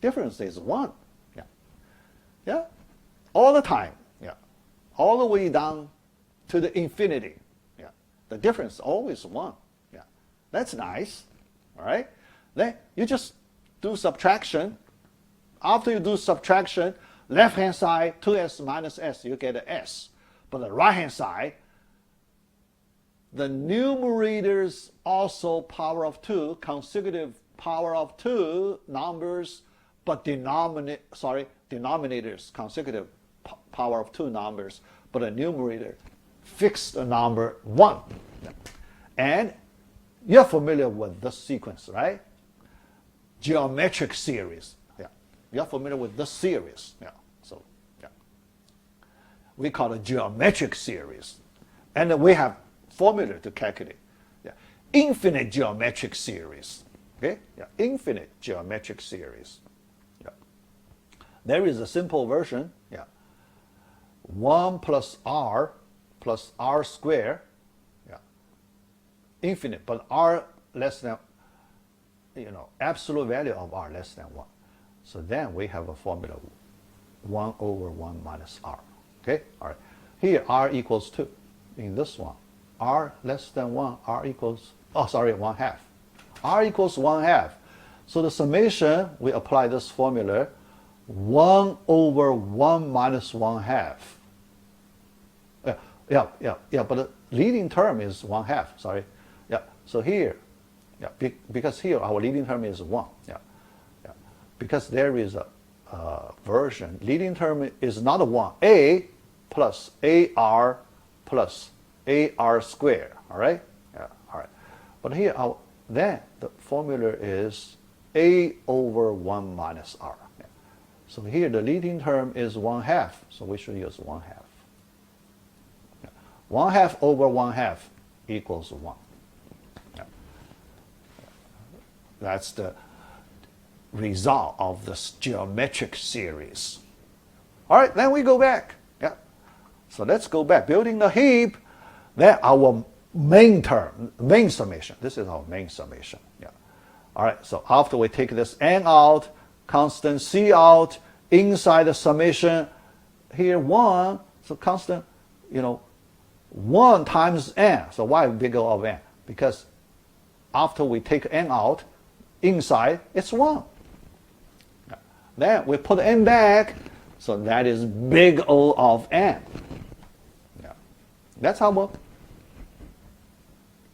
Difference is 1. Yeah. Yeah. All the time. Yeah. all the way down to the infinity. Yeah. The difference is always 1. Yeah. That's nice. All right. Then you just do subtraction. After you do subtraction, left-hand side, 2s minus s, you get an s. But the right-hand side, the numerators also power of 2, consecutive power of 2 numbers, but denominators, consecutive power of 2 numbers, but a numerator fixed number 1. And you're familiar with this sequence, right? Geometric series. Yeah. You're familiar with this series. Yeah. So, yeah. We call it geometric series. And we have formula to calculate. Yeah. Infinite geometric series. Okay? Yeah. Infinite geometric series. Yeah. There is a simple version. Yeah. 1 plus r squared. Yeah. Infinite, but r less than, absolute value of r less than 1. So then we have a formula 1 over 1 minus r. Okay? All right. Here r equals 2. In this one, r less than 1, r equals, 1 half. R equals 1 half. So the summation, we apply this formula, 1 over 1 minus 1 half. But the leading term is 1 half, sorry. Yeah, so here, because here our leading term is 1. Because there is a version, leading term is not a 1. A plus AR plus AR squared, all right? Yeah, all right. But here, then the formula is A over 1 minus R. Yeah. So here the leading term is 1 half, so we should use 1 half. Yeah. 1 half over 1 half equals 1. Yeah. That's the result of this geometric series. All right, then we go back. Yeah. So let's go back. Building the heap, then our main term, main summation. This is our main summation. Yeah. All right, so after we take this n out, constant c out, inside the summation, here 1, so constant, 1 times n. So why big O of n? Because after we take n out, inside it's 1. Yeah. Then we put n back, so that is big O of n. Yeah. That's our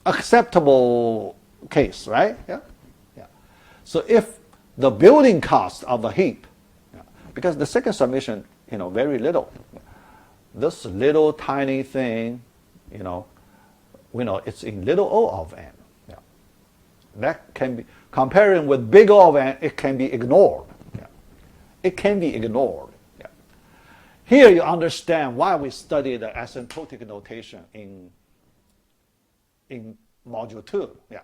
acceptable case, right? Yeah. So if the building cost of the heap, because the second summation, very little. This little tiny thing, we know it's in little o of n. Yeah. That can be, comparing with big O of n, it can be ignored. Yeah. It can be ignored. Yeah. Here you understand why we study the asymptotic notation in module 2. Yeah.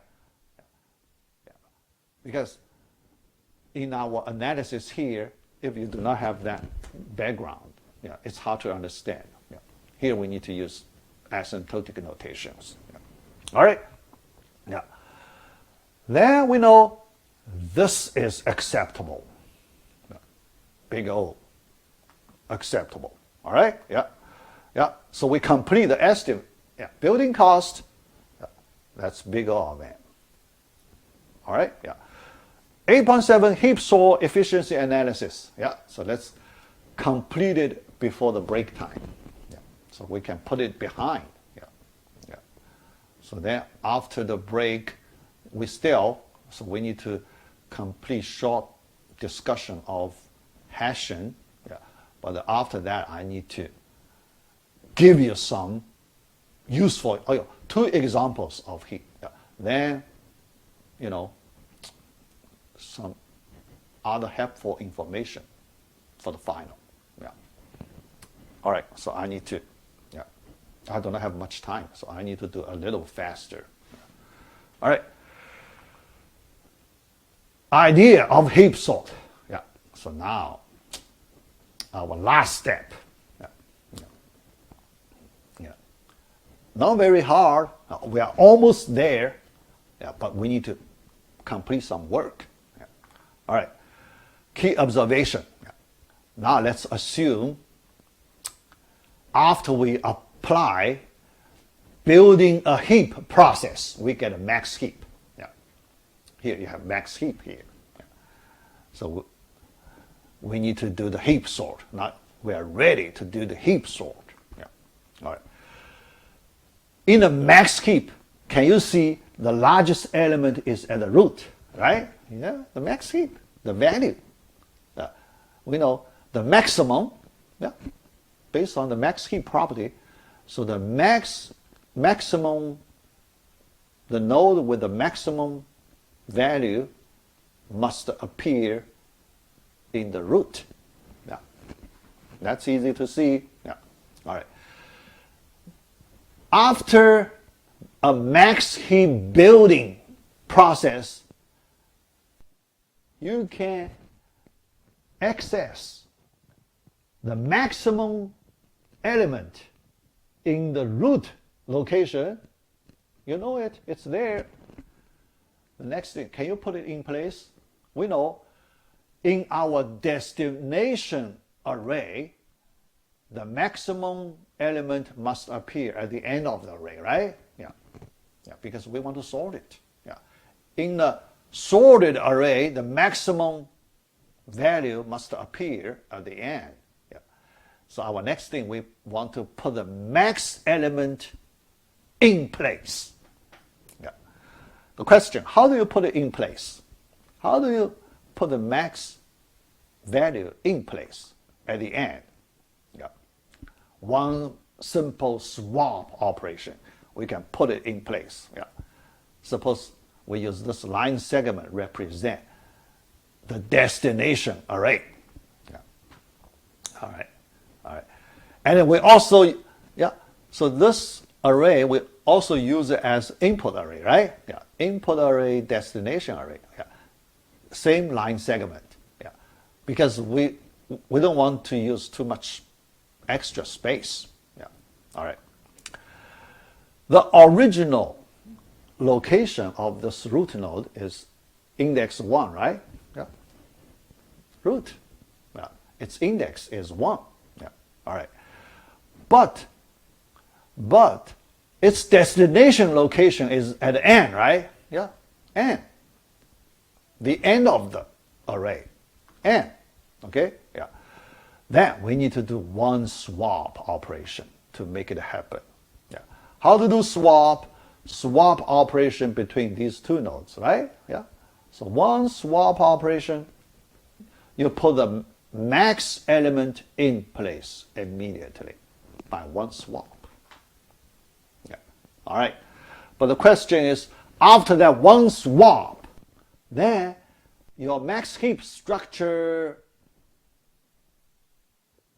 Because in our analysis here, if you do not have that background, it's hard to understand. Yeah. Here we need to use asymptotic notations. Yeah. All right? Yeah. Then we know this is acceptable. Yeah. Big O. Acceptable. All right? Yeah. Yeah. So we complete the estimate. Yeah. Building cost, that's big O of n. All right? Yeah. 8.7 Heapsort efficiency analysis. Yeah. So let's complete it before the break time. Yeah. So we can put it behind. Yeah. Yeah. So then after the break, so we need to complete short discussion of hashing. Yeah. But after that, I need to give you some useful, 2 examples of heap. Yeah. Then, some other helpful information for the final. Yeah. All right, so I need to, I don't have much time, so I need to do a little faster. All right. Idea of Heapsort. Yeah. So now, our last step. Not very hard. We are almost there, but we need to complete some work. All right. Key observation. Now let's assume after we apply building a heap process, we get a max heap. Yeah. Here you have max heap here. Yeah. So we need to do the heap sort. Now we are ready to do the heap sort. Yeah. All right. In a max heap, can you see the largest element is at the root, right? Yeah, the max heap, the value. We know the maximum, yeah, based on the max heap property. So the maximum, the node with the maximum value must appear in the root. Yeah, that's easy to see. Yeah, all right. After a max heap building process, you can access the maximum element in the root location. You know it, it's there. The next thing, can you put it in place? We know in our destination array, the maximum element must appear at the end of the array, right? Yeah, yeah, because we want to sort it. Yeah, in the sorted array, the maximum value must appear at the end. Yeah. So our next thing, we want to put the max element in place. Yeah. The question, how do you put it in place? How do you put the max value in place at the end? Yeah. One simple swap operation, we can put it in place. Yeah. Suppose we use this line segment represent the destination array. Yeah. All right. All right. And then we also, yeah, so this array, we also use it as input array, right? Yeah. Input array, destination array. Yeah. Same line segment. Yeah. Because we don't want to use too much extra space. Yeah. All right. The original location of this root node is index 1, right? Yeah. Root. Yeah. Its index is 1. Yeah. All right. But its destination location is at n, right? Yeah. N. The end of the array. N. Okay? Yeah. Then we need to do one swap operation to make it happen. Yeah. How to do swap? Swap operation between these two nodes, right? Yeah. So one swap operation, you put the max element in place immediately by one swap. Yeah. All right. But the question is, after that one swap, then your max heap structure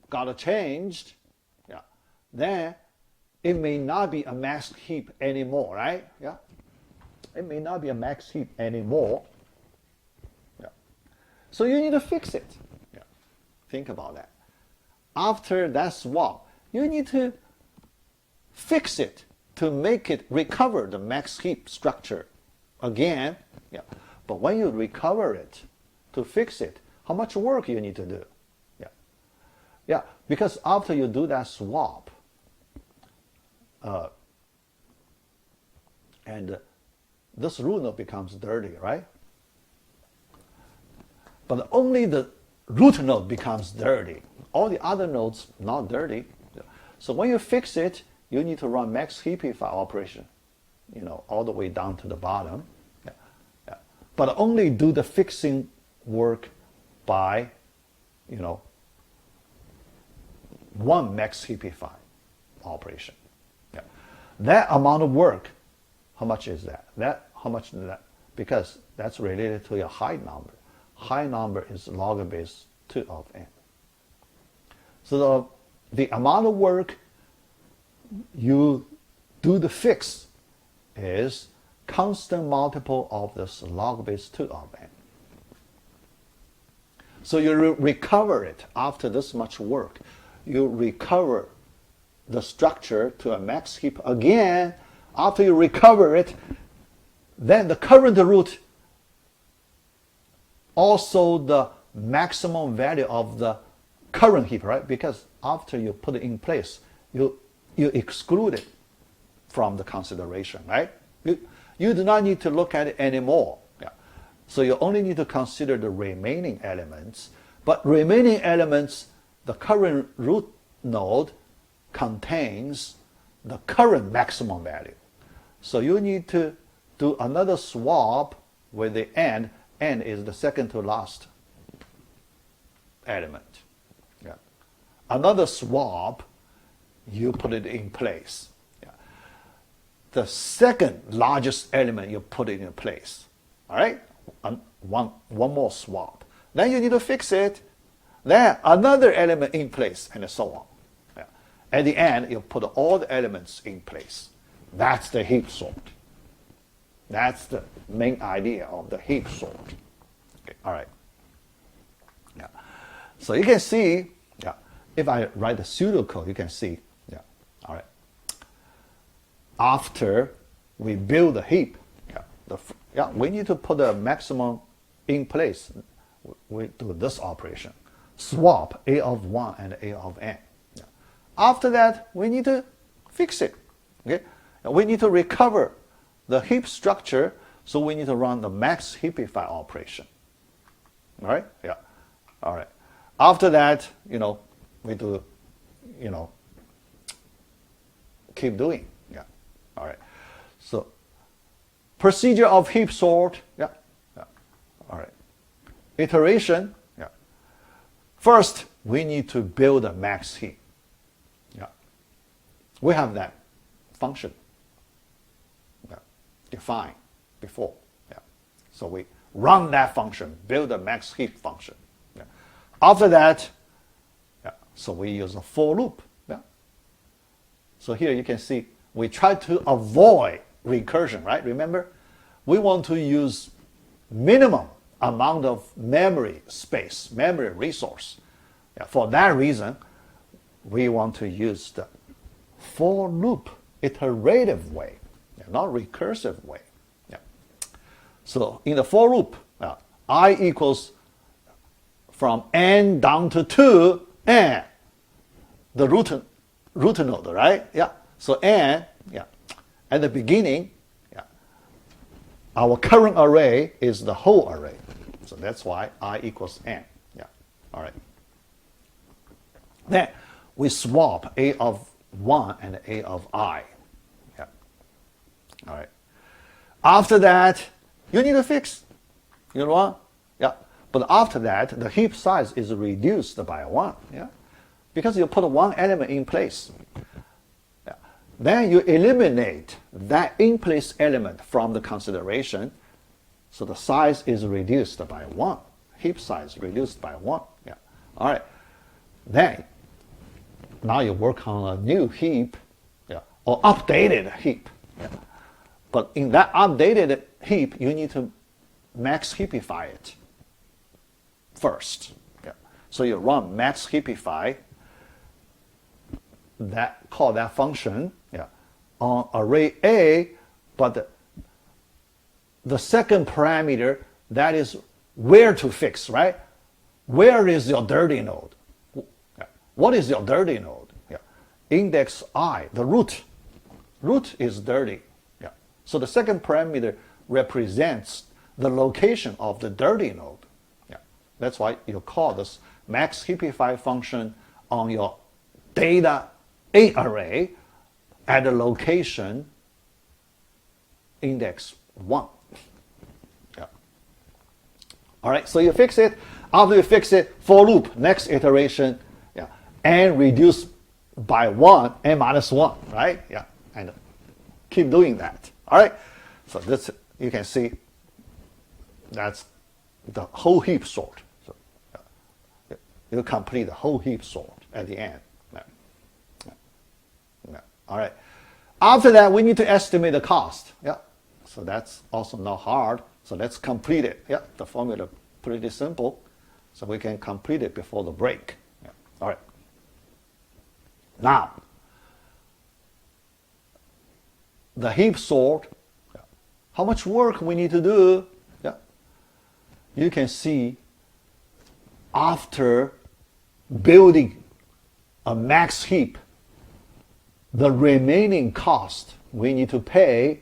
got changed. Yeah. Then it may not be a max heap anymore, right? Yeah. It may not be a max heap anymore. Yeah. So you need to fix it. Yeah. Think about that. After that swap, you need to fix it to make it recover the max heap structure again. Yeah. But when you recover it to fix it, how much work you need to do? Yeah. Yeah. Because after you do that swap, and this root node becomes dirty, right? But only the root node becomes dirty. All the other nodes not dirty. So when you fix it, you need to run max heapify operation, you know, all the way down to the bottom. Yeah. Yeah. But only do the fixing work by, you know, one max heapify operation. Yeah. That amount of work, how much is that? How much is that? Because that's related to your high number. High number is log base 2 of n. So the amount of work you do the fix is constant multiple of this log base 2 of n. So you recover it after this much work. You recover the structure to a max heap again. After you recover it, then the current root, also the maximum value of the current heap, right? Because after you put it in place, you exclude it from the consideration, right? You do not need to look at it anymore. Yeah. So you only need to consider the remaining elements. But remaining elements, the current root node contains the current maximum value. So you need to do another swap with the n. N is the second to last element. Yeah. Another swap, you put it in place. Yeah. The second largest element, you put it in place. All right? One more swap. Then you need to fix it. Then another element in place, and so on. Yeah. At the end, you put all the elements in place. That's the heap sort. That's the main idea of the heap sort. Okay. All right. Yeah. So you can see, yeah, if I write the pseudocode, you can see, yeah, all right. After we build the heap, yeah, we need to put the maximum in place. We do this operation. Swap A of 1 and A of n. Yeah. After that, we need to fix it. Okay? We need to recover the heap structure, so we need to run the max heapify operation. All right? Yeah. All right. After that, we do, keep doing. Yeah. All right. So, procedure of heap sort. Yeah. Yeah. All right. Iteration. Yeah. First, we need to build a max heap. Yeah. We have that function. Defined before. Yeah. So we run that function, build a max heap function. Yeah. After that, yeah, so we use a for loop. Yeah. So here you can see we try to avoid recursion, right? Remember, we want to use minimum amount of memory space, memory resource. Yeah. For that reason, we want to use the for loop iterative way. Not recursive way. Yeah. So in the for loop, I equals from n down to 2 n, the root node, right? Yeah. So n, yeah, at the beginning, yeah, our current array is the whole array. So that's why I equals n. Yeah. All right. Then we swap A of 1 and A of I. All right. After that, you need to fix. You know what? Yeah. But after that, the heap size is reduced by 1. Yeah. Because you put one element in place. Yeah. Then you eliminate that in place element from the consideration. So the size is reduced by 1. Heap size reduced by 1. Yeah. All right. Then, now you work on a new heap, yeah, or updated heap. Yeah. But in that updated heap, you need to max heapify it first. Yeah. So you run max heapify, call that function, yeah, on array A, but the second parameter, that is where to fix, right? Where is your dirty node? Yeah. What is your dirty node? Yeah. Index I, the root. Root is dirty. So the second parameter represents the location of the dirty node. Yeah. That's why you call this max heapify function on your data A array at the location index 1. Yeah. All right, so you fix it. After you fix it, for loop, next iteration, yeah, n reduced by 1, n minus 1, right? Yeah, and keep doing that. All right, so this, you can see that's the whole heap sort. So you complete the whole heap sort at the end. All right. After that, we need to estimate the cost. Yeah. So that's also not hard. So let's complete it. Yeah. The formula pretty simple. So we can complete it before the break. Yeah. All right. Now, the heap sort, yeah, how much work we need to do. Yeah. You can see after building a max heap, the remaining cost we need to pay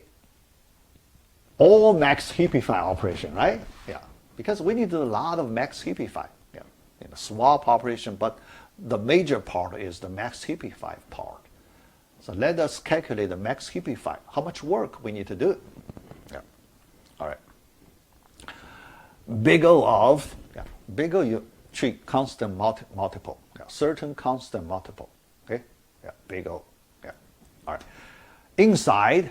all max heapify operation, right? Yeah, because we need to do a lot of max heapify, yeah, in the swap operation, but the major part is the max heapify part. So let us calculate the max heapify, how much work we need to do. Yeah, all right. Big O of, yeah, big O you treat constant multiple, yeah, certain constant multiple, okay? Yeah, big O, yeah, all right. Inside,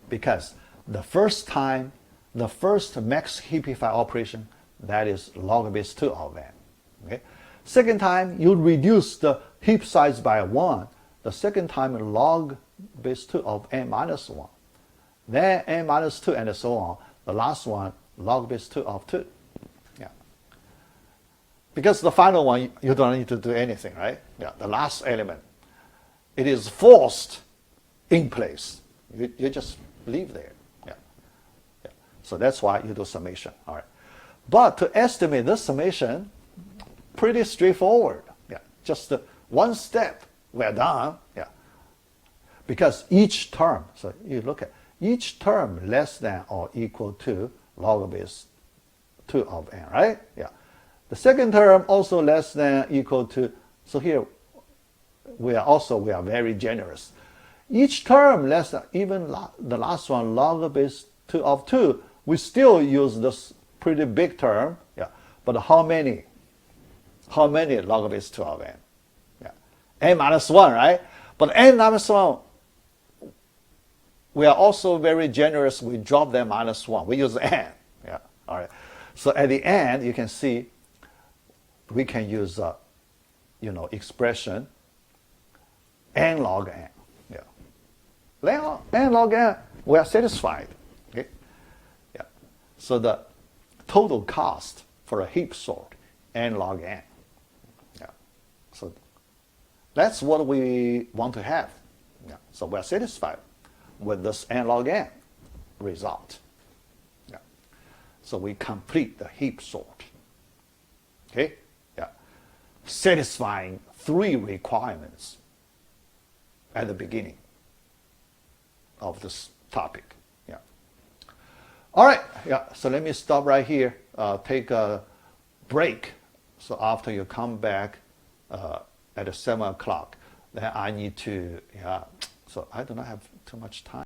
because the first time, the first max heapify operation, that is log base 2 of n. Okay? Second time, you reduce the heap size by 1. The second time, log base 2 of n minus 1. Then n minus 2 and so on. The last one, log base 2 of 2. Yeah. Because the final one, you don't need to do anything, right? Yeah, the last element. It is forced in place. You just leave there. So that's why you do summation. All right. But to estimate this summation, pretty straightforward. Yeah. Just one step, we're done. Yeah. Because each term, so you look at each term less than or equal to log base 2 of n, right? Yeah. The second term also less than equal to, so here we are very generous. Each term less than, even the last one, log base 2 of 2, we still use this pretty big term, yeah. But how many? How many log base 2 of n? Yeah. n minus 1, right? But n minus 1, we are also very generous. We drop that minus 1. We use n. Yeah. All right. So at the end, you can see we can use expression n log n. Yeah. N log n, we are satisfied. So the total cost for a heap sort, n log n. Yeah. So that's what we want to have. Yeah. So we're satisfied with this n log n result. Yeah. So we complete the heap sort. Okay? Yeah. Satisfying 3 requirements at the beginning of this topic. All right, yeah, so let me stop right here, take a break. So after you come back at 7 o'clock, then I need to, yeah, so I do not have too much time.